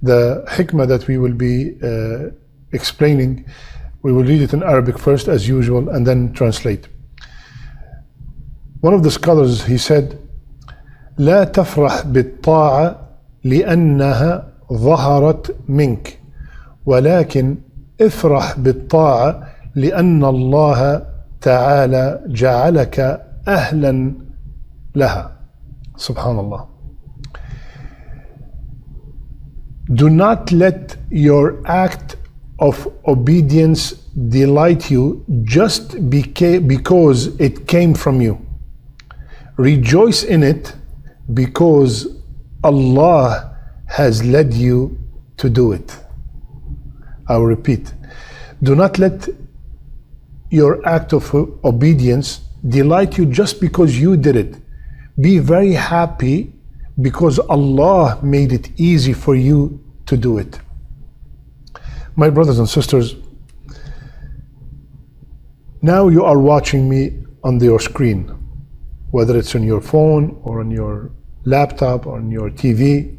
The hikmah that we will be explaining, we will read it in Arabic first as usual and then translate. One of the scholars, he said, لا تفرح بالطاعة لأنها ظهرت منك ولكن افرح بالطاعة لأن الله تعالى جعلك أهلا لها. Subhanallah. Do not let your act of obedience delight you just because it came from you. Rejoice in it because Allah has led you to do it. I will repeat. Do not let your act of obedience delight you just because you did it. Be very happy because Allah made it easy for you to do it. My brothers and sisters, now you are watching me on your screen, whether it's on your phone or on your laptop or on your TV.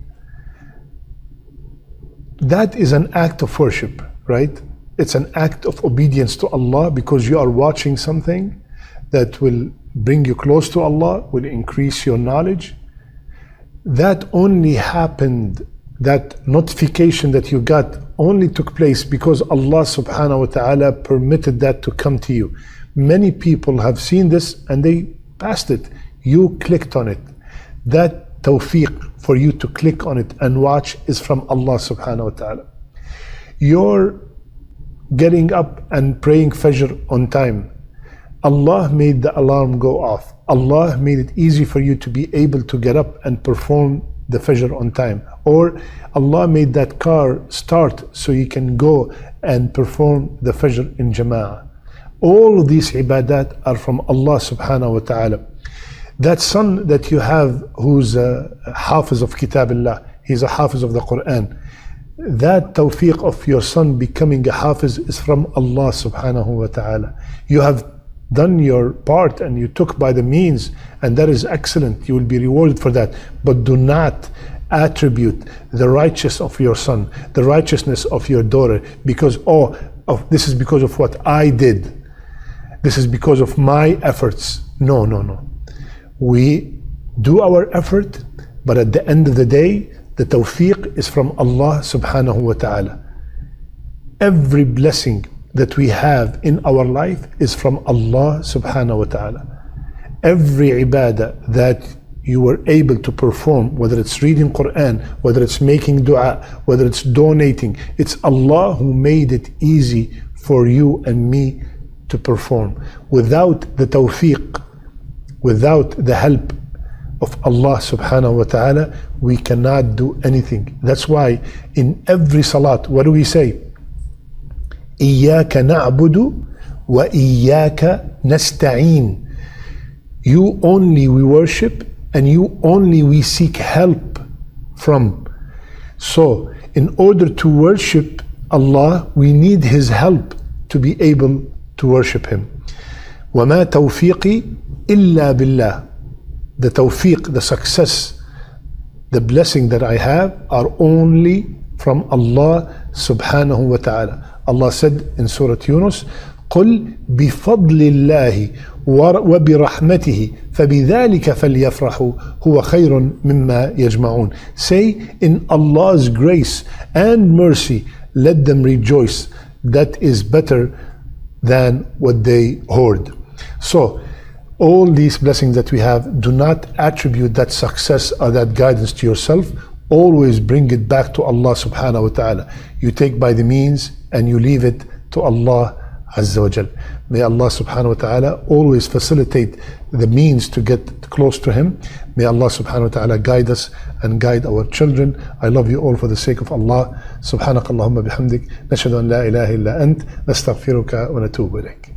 That is an act of worship, right? It's an act of obedience to Allah because you are watching something that will bring you close to Allah, will increase your knowledge. That only happened, that notification that you got only took place because Allah subhanahu wa ta'ala permitted that to come to you. Many people have seen this and they passed it. You clicked on it. That tawfiq for you to click on it and watch is from Allah subhanahu wa ta'ala. You're getting up and praying Fajr on time. Allah made the alarm go off. Allah made it easy for you to be able to get up and perform the Fajr on time. Or Allah made that car start so you can go and perform the Fajr in Jama'ah. All of these ibadat are from Allah subhanahu wa ta'ala. That son that you have who's a hafiz of Kitabillah, he's a hafiz of the Quran. That tawfiq of your son becoming a hafiz is from Allah subhanahu wa ta'ala. You have done your part and you took by the means, and that is excellent. You will be rewarded for that. But do not attribute the righteousness of your son, the righteousness of your daughter, because this is because of what I did. This is because of my efforts. No, no, no. We do our effort, but at the end of the day, the tawfiq is from Allah subhanahu wa ta'ala. Every blessing that we have in our life is from Allah subhanahu wa ta'ala. Every ibadah that you were able to perform, whether it's reading Quran, whether it's making dua, whether it's donating, it's Allah who made it easy for you and me to perform. Without the tawfiq, without the help of Allah subhanahu wa ta'ala, we cannot do anything. That's why in every salat, what do we say? إِيَّاكَ نَعْبُدُ وَإِيَّاكَ نَسْتَعِينُ. You only we worship and you only we seek help from. So in order to worship Allah, we need His help to be able to worship Him. وَمَا تَوْفِيقِي إِلَّا بِاللَّهِ. The tawfiq, the success, the blessing that I have are only from Allah subhanahu wa ta'ala. Allah said in Surah Yunus, قُلْ بِفَضْلِ اللَّهِ وَبِرَحْمَتِهِ فَبِذَلِكَ فَلْيَفْرَحُوا هُوَ خَيْرٌ مِمَّا يَجْمَعُونَ. Say, in Allah's grace and mercy, let them rejoice. That is better than what they hoard. So, all these blessings that we have, do not attribute that success or that guidance to yourself. Always bring it back to Allah subhanahu wa ta'ala. You take by the means and you leave it to Allah Azza wa Jal. May Allah subhanahu wa ta'ala always facilitate the means to get close to Him. May Allah subhanahu wa ta'ala guide us and guide our children. I love you all for the sake of Allah. Subhanakallahumma bihamdik. Nashhadu an la ilaha illa ant. Nastaghfiruka wa natubu ilayk.